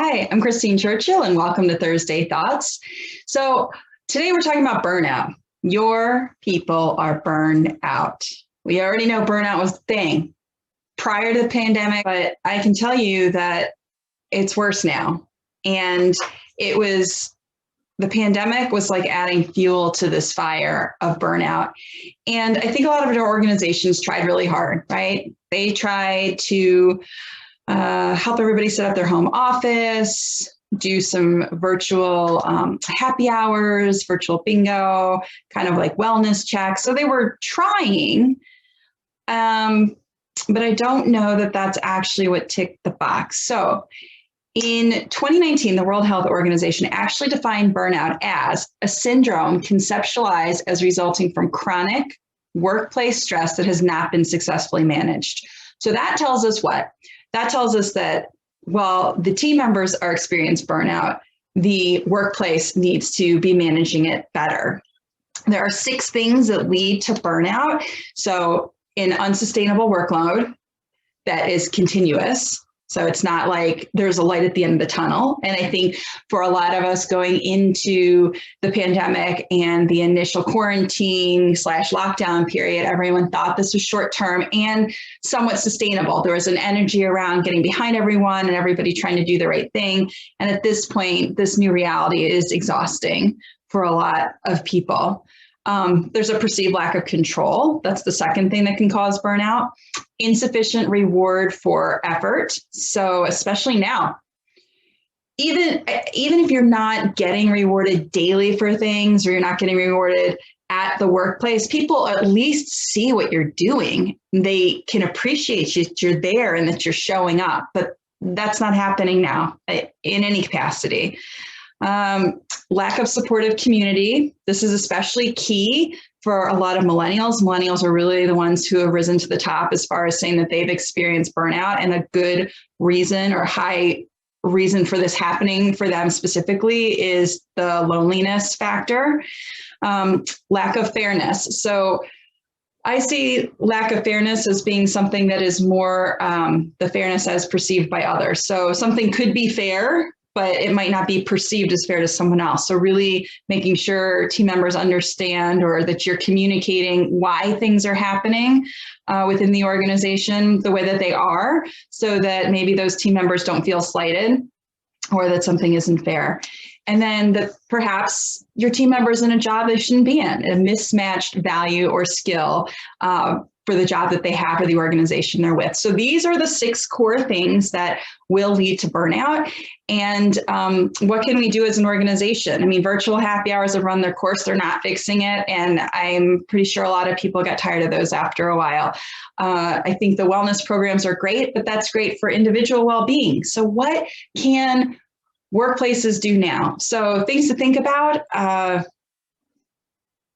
Hi, I'm Christine Churchill, and welcome to Thursday Thoughts. So today we're talking about burnout. Your people are burned out. We already know burnout was a thing prior to the pandemic, but I can tell you that it's worse now. And the pandemic was like adding fuel to this fire of burnout. And I think a lot of our organizations tried really hard, right? They tried to help everybody set up their home office, do some virtual happy hours, virtual bingo, kind of like wellness checks. So they were trying, but I don't know that that's actually what ticked the box. So in 2019, the World Health Organization actually defined burnout as a syndrome conceptualized as resulting from chronic workplace stress that has not been successfully managed. So that tells us what? That tells us that while the team members are experiencing burnout, the workplace needs to be managing it better. There are 6 things that lead to burnout. So an unsustainable workload that is continuous. So it's not like there's a light at the end of the tunnel. And I think for a lot of us going into the pandemic and the initial quarantine / lockdown period, everyone thought this was short term and somewhat sustainable. There was an energy around getting behind everyone and everybody trying to do the right thing. And at this point, this new reality is exhausting for a lot of people. There's a perceived lack of control. That's the second thing that can cause burnout. Insufficient reward for effort. So especially now, even if you're not getting rewarded daily for things, or you're not getting rewarded at the workplace, people at least see what you're doing. They can appreciate you, that you're there and that you're showing up, but that's not happening now in any capacity. Lack of supportive community. This is especially key for a lot of millennials. Millennials are really the ones who have risen to the top as far as saying that they've experienced burnout, and a good reason or high reason for this happening for them specifically is the loneliness factor. Lack of fairness. So I see lack of fairness as being something that is more the fairness as perceived by others. So something could be fair, but it might not be perceived as fair to someone else. So really making sure team members understand, or that you're communicating why things are happening within the organization the way that they are, so that maybe those team members don't feel slighted or that something isn't fair. And then that perhaps your team members in a job they shouldn't be in, a mismatched value or skill for the job that they have or the organization they're with. So these are the 6 core things that will lead to burnout. And what can we do as an organization? I mean, virtual happy hours have run their course. They're not fixing it. And I'm pretty sure a lot of people got tired of those after a while. I think the wellness programs are great, but that's great for individual well-being. So what can workplaces do now? So things to think about.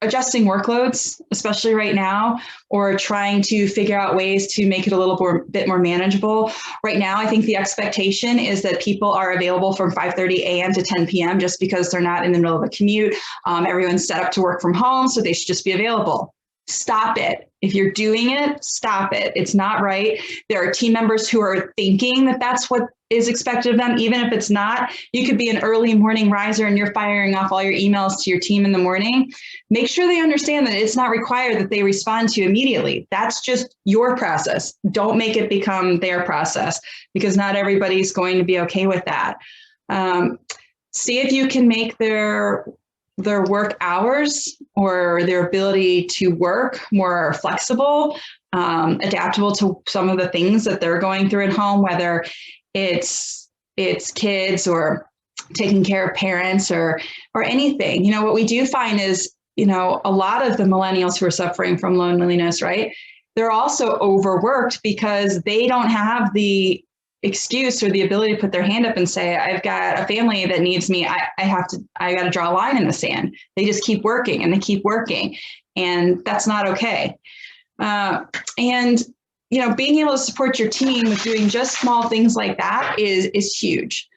Adjusting workloads, especially right now, or trying to figure out ways to make it a little bit more manageable. Right now, I think the expectation is that people are available from 5:30 a.m. to 10 p.m. just because they're not in the middle of a commute. Everyone's set up to work from home, so they should just be available. Stop it. If you're doing it, stop it. It's not right. There are team members who are thinking that that's what is expected of them, even if it's not. You could be an early morning riser and you're firing off all your emails to your team in the morning. Make sure they understand that it's not required that they respond to you immediately. That's just your process. Don't make it become their process, because not everybody's going to be okay with that. See if you can make their work hours or their ability to work more flexible, adaptable to some of the things that they're going through at home, whether it's kids or taking care of parents or anything. You know, what we do find is, you know, a lot of the millennials who are suffering from loneliness, right? They're also overworked because they don't have the excuse or the ability to put their hand up and say, I've got a family that needs me. I got to draw a line in the sand. They just keep working and they keep working, and that's not okay. And, you know, being able to support your team with doing just small things like that is huge.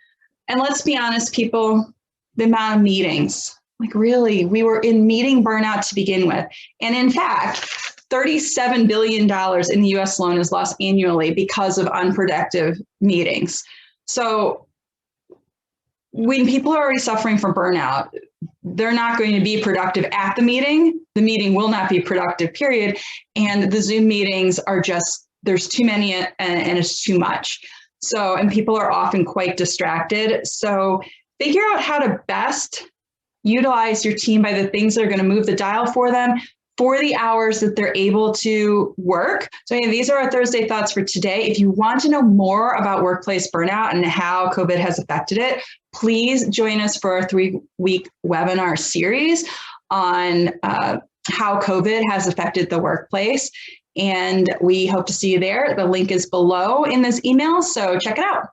And let's be honest, people, the amount of meetings, like really, we were in meeting burnout to begin with. And in fact, $37 billion in the US alone is lost annually because of unproductive meetings. So when people are already suffering from burnout, they're not going to be productive at the meeting. The meeting will not be productive, period. And the Zoom meetings are just, there's too many and it's too much. So, and people are often quite distracted. So figure out how to best utilize your team by the things that are going to move the dial for them for the hours that they're able to work. So these are our Thursday thoughts for today. If you want to know more about workplace burnout and how COVID has affected it, please join us for our 3-week webinar series on how COVID has affected the workplace. And we hope to see you there. The link is below in this email, so check it out.